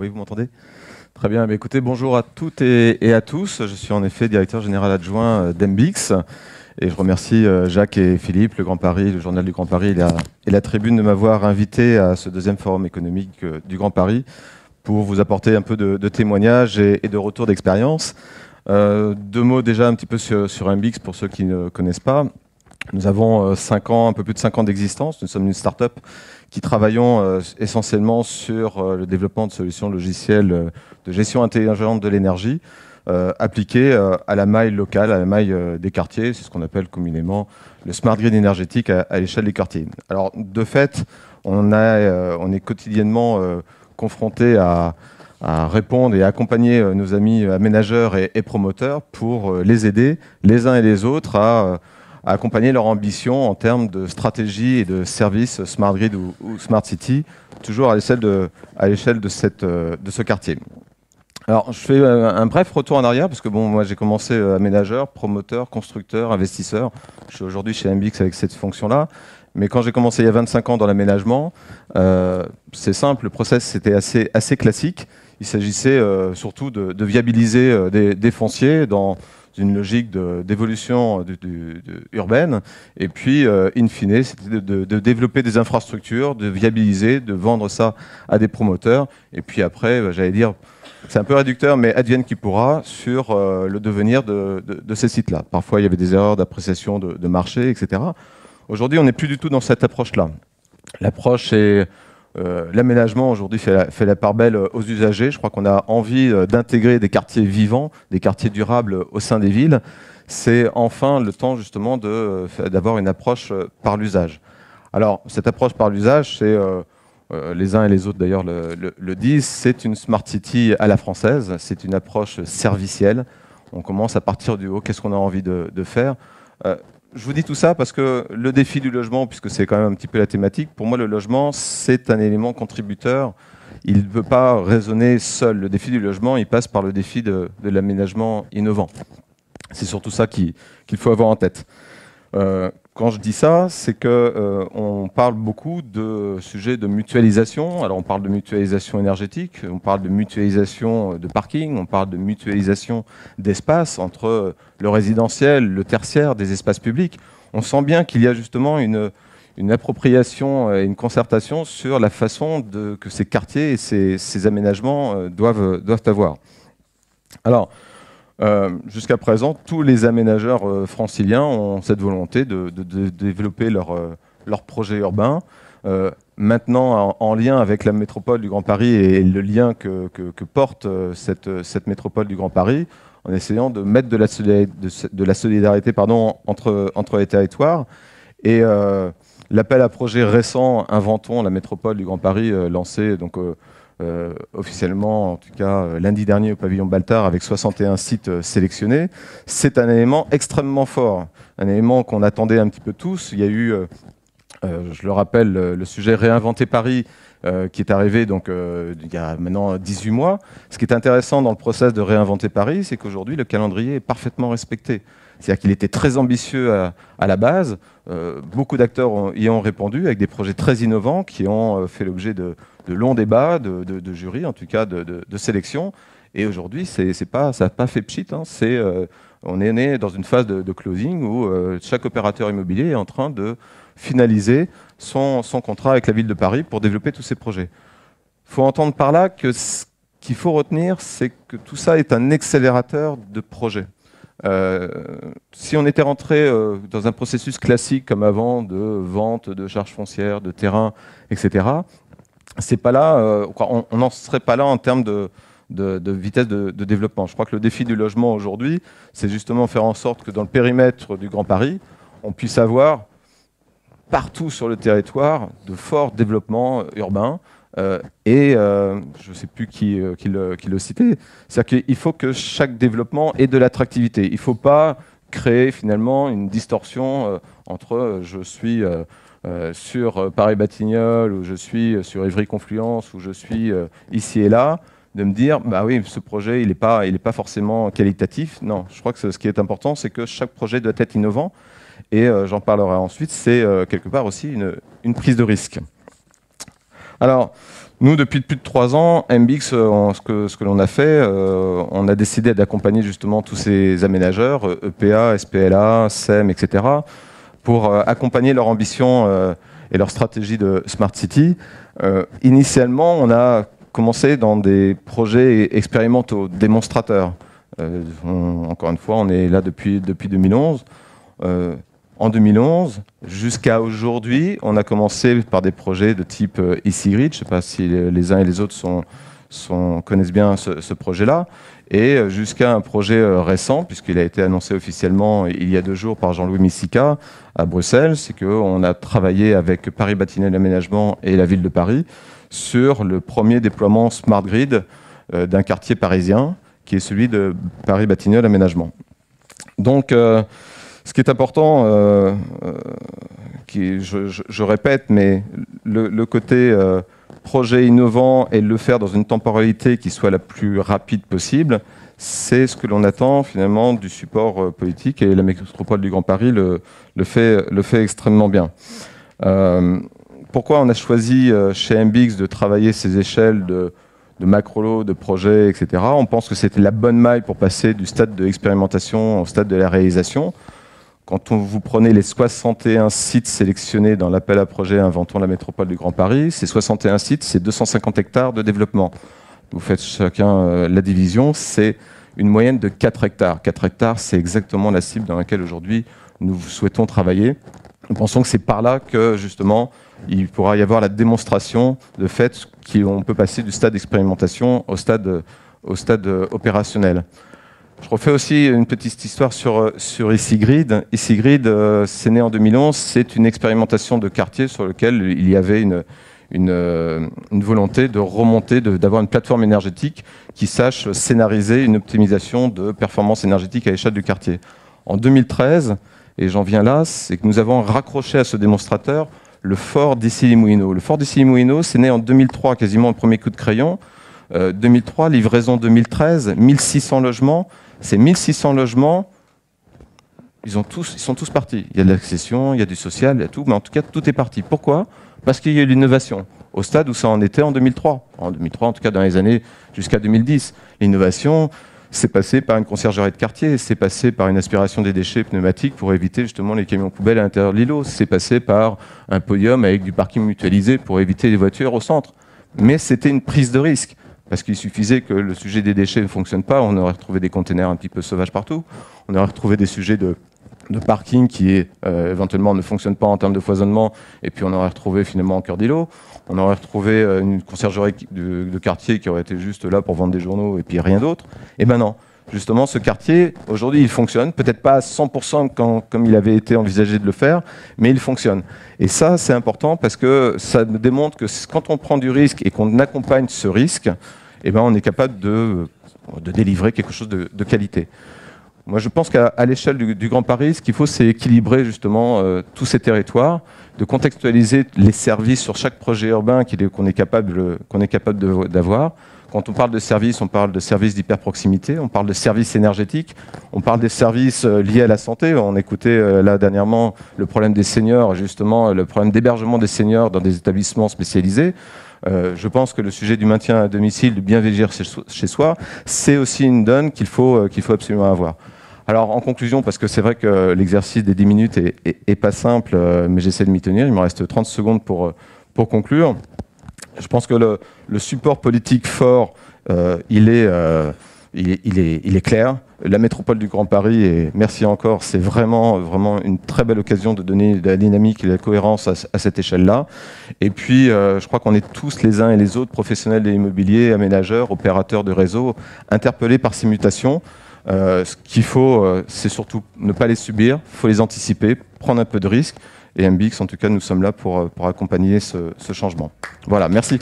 Oui, vous m'entendez? Très bien. Écoutez, bonjour à toutes et à tous. Je suis en effet directeur général adjoint d'Embix. Et je remercie Jacques et Philippe, le Grand Paris, le Journal du Grand Paris et la Tribune de m'avoir invité à ce deuxième forum économique du Grand Paris pour vous apporter un peu de témoignages et de retours d'expérience. Deux mots déjà un petit peu sur Embix pour ceux qui ne connaissent pas. Nous avons 5 ans, un peu plus de 5 ans d'existence. Nous sommes une start-up qui travaillons essentiellement sur le développement de solutions logicielles de gestion intelligente de l'énergie appliquées à la maille locale, à la maille des quartiers. C'est ce qu'on appelle communément le smart grid énergétique à l'échelle des quartiers. Alors, de fait, on est quotidiennement confronté à répondre et à accompagner nos amis aménageurs et promoteurs pour les aider, les uns et les autres, à accompagner leur ambition en termes de stratégie et de services Smart Grid ou Smart City, toujours à l'échelle de ce quartier. Alors, je fais un bref retour en arrière, parce que bon, moi j'ai commencé aménageur, promoteur, constructeur, investisseur. Je suis aujourd'hui chez Embix avec cette fonction-là. Mais quand j'ai commencé il y a 25 ans dans l'aménagement, c'est simple, le process c'était assez classique. Il s'agissait surtout de viabiliser des fonciers dans une logique d'évolution urbaine. Et puis, in fine, c'était de développer des infrastructures, de viabiliser, de vendre ça à des promoteurs. Et puis après, j'allais dire, c'est un peu réducteur, mais advienne qui pourra sur le devenir de ces sites-là. Parfois, il y avait des erreurs d'appréciation de marché, etc. Aujourd'hui, on n'est plus du tout dans cette approche-là. L'approche est... l'aménagement aujourd'hui fait la part belle aux usagers. Je crois qu'on a envie d'intégrer des quartiers vivants, des quartiers durables au sein des villes. C'est enfin le temps justement d'avoir une approche par l'usage. Alors cette approche par l'usage, c'est les uns et les autres d'ailleurs le disent, c'est une smart city à la française. C'est une approche servicielle. On commence à partir du haut. Qu'est-ce qu'on a envie de faire? Je vous dis tout ça parce que le défi du logement, puisque c'est quand même un petit peu la thématique, pour moi le logement c'est un élément contributeur. Il ne peut pas raisonner seul. Le défi du logement, il passe par le défi de l'aménagement innovant. C'est surtout ça qu'il faut avoir en tête. Quand je dis ça, c'est qu'on parle beaucoup de sujets de mutualisation. Alors on parle de mutualisation énergétique, on parle de mutualisation de parking, on parle de mutualisation d'espace entre le résidentiel, le tertiaire, des espaces publics. On sent bien qu'il y a justement une appropriation et une concertation sur la façon que ces quartiers et ces aménagements doivent avoir. Alors, jusqu'à présent, tous les aménageurs franciliens ont cette volonté de développer leur projet urbain. Maintenant, en lien avec la métropole du Grand Paris et le lien que porte cette métropole du Grand Paris, en essayant de mettre de la solidarité entre les territoires. Et l'appel à projet récent, Inventons la métropole du Grand Paris, lancé donc officiellement, en tout cas lundi dernier au pavillon Baltard avec 61 sites sélectionnés, c'est un élément extrêmement fort, un élément qu'on attendait un petit peu tous. Il y a eu, je le rappelle, le sujet Réinventer Paris qui est arrivé donc, il y a maintenant 18 mois. Ce qui est intéressant dans le process de Réinventer Paris, c'est qu'aujourd'hui le calendrier est parfaitement respecté. C'est-à-dire qu'il était très ambitieux à la base. Beaucoup d'acteurs y ont répondu avec des projets très innovants qui ont fait l'objet de longs débats, de jury, en tout cas de sélection. Et aujourd'hui, ça n'a pas fait pchit. Hein. On est né dans une phase de closing où chaque opérateur immobilier est en train de finaliser son contrat avec la ville de Paris pour développer tous ces projets. Il faut entendre par là que ce qu'il faut retenir, c'est que tout ça est un accélérateur de projets. Si on était rentré dans un processus classique comme avant de vente de charges foncières, de terrain, etc., c'est pas là, on n'en serait pas là en termes de vitesse de développement. Je crois que le défi du logement aujourd'hui, c'est justement faire en sorte que dans le périmètre du Grand Paris, on puisse avoir partout sur le territoire de forts développements urbains. Je ne sais plus qui le citait, c'est-à-dire qu'il faut que chaque développement ait de l'attractivité. Il ne faut pas créer finalement une distorsion entre je suis sur Paris-Batignolles ou je suis sur Ivry-Confluence ou je suis ici et là, de me dire bah oui, ce projet il n'est pas forcément qualitatif. Non, je crois que ce qui est important, c'est que chaque projet doit être innovant et j'en parlerai ensuite, c'est quelque part aussi une prise de risque. Alors, Nous, depuis plus de 3 ans, MBX, ce que l'on a fait, on a décidé d'accompagner justement tous ces aménageurs, EPA, SPLA, SEM, etc., pour accompagner leur ambition et leur stratégie de Smart City. Initialement, on a commencé dans des projets expérimentaux, démonstrateurs. Encore une fois, on est là depuis 2011. En 2011, jusqu'à aujourd'hui, on a commencé par des projets de type EasyGrid. Je ne sais pas si les uns et les autres connaissent bien ce projet-là. Et jusqu'à un projet récent, puisqu'il a été annoncé officiellement il y a 2 jours par Jean-Louis Missica à Bruxelles, c'est qu'on a travaillé avec Paris Bâtiment et l'Aménagement et la Ville de Paris sur le premier déploiement Smart Grid d'un quartier parisien, qui est celui de Paris Bâtiment et l'Aménagement. Donc, ce qui est important, je répète, mais le côté projet innovant et le faire dans une temporalité qui soit la plus rapide possible, c'est ce que l'on attend finalement du support politique, et la métropole du Grand Paris le fait extrêmement bien. Pourquoi on a choisi chez MBX de travailler ces échelles de macro-lots, de projets, etc. On pense que c'était la bonne maille pour passer du stade de l'expérimentation au stade de la réalisation. Quand vous prenez les 61 sites sélectionnés dans l'appel à projet Inventons la métropole du Grand Paris, ces 61 sites, c'est 250 hectares de développement. Vous faites chacun la division, c'est une moyenne de 4 hectares. 4 hectares, c'est exactement la cible dans laquelle aujourd'hui nous souhaitons travailler. Nous pensons que c'est par là que, justement, il pourra y avoir la démonstration de fait qu'on peut passer du stade d'expérimentation au stade opérationnel. Je refais aussi une petite histoire sur EasyGrid. EasyGrid, c'est né en 2011, c'est une expérimentation de quartier sur lequel il y avait une volonté de remonter, d'avoir une plateforme énergétique qui sache scénariser une optimisation de performance énergétique à l'échelle du quartier. En 2013, et j'en viens là, c'est que nous avons raccroché à ce démonstrateur le fort d'Issy-les-Moulineaux. Le fort d'Issy-les-Moulineaux, c'est né en 2003, quasiment le premier coup de crayon. 2003, livraison 2013, 1600 logements. Ces 1600 logements, ils sont tous partis. Il y a de l'accession, il y a du social, il y a tout, mais en tout cas, tout est parti. Pourquoi? Parce qu'il y a eu l'innovation, au stade où ça en était en 2003. En 2003, en tout cas dans les années jusqu'à 2010. L'innovation, c'est passé par une conciergerie de quartier, c'est passé par une aspiration des déchets pneumatiques pour éviter justement les camions poubelles à l'intérieur de l'îlot, c'est passé par un podium avec du parking mutualisé pour éviter les voitures au centre. Mais c'était une prise de risque. Parce qu'il suffisait que le sujet des déchets ne fonctionne pas, on aurait retrouvé des containers un petit peu sauvages partout, on aurait retrouvé des sujets de parking qui éventuellement ne fonctionnent pas en termes de foisonnement, et puis on aurait retrouvé finalement en cœur d'îlot, on aurait retrouvé une conciergerie de quartier qui aurait été juste là pour vendre des journaux et puis rien d'autre. Et ben non, justement ce quartier, aujourd'hui il fonctionne, peut-être pas à 100% comme il avait été envisagé de le faire, mais il fonctionne. Et ça c'est important parce que ça nous démontre que quand on prend du risque et qu'on accompagne ce risque, eh ben, on est capable de délivrer quelque chose de qualité. Moi, je pense qu'à l'échelle du Grand Paris, ce qu'il faut, c'est équilibrer justement tous ces territoires, de contextualiser les services sur chaque projet urbain qu'on est capable d'avoir. Quand on parle de services, on parle de services d'hyperproximité, on parle de services énergétiques, on parle des services liés à la santé. On écoutait là dernièrement le problème des seniors, justement le problème d'hébergement des seniors dans des établissements spécialisés. Je pense que le sujet du maintien à domicile, du bien vieillir chez soi, c'est aussi une donne qu'il faut absolument avoir. Alors en conclusion, parce que c'est vrai que l'exercice des 10 minutes est pas simple, mais j'essaie de m'y tenir, il me reste 30 secondes pour conclure. Je pense que le support politique fort, il est clair. La métropole du Grand Paris, et merci encore, c'est vraiment une très belle occasion de donner de la dynamique et de la cohérence à cette échelle-là. Et puis, je crois qu'on est tous les uns et les autres, professionnels de l'immobilier, aménageurs, opérateurs de réseau, interpellés par ces mutations. Ce qu'il faut, c'est surtout ne pas les subir, il faut les anticiper, prendre un peu de risque. Et MBX, en tout cas, nous sommes là pour accompagner ce changement. Voilà, merci.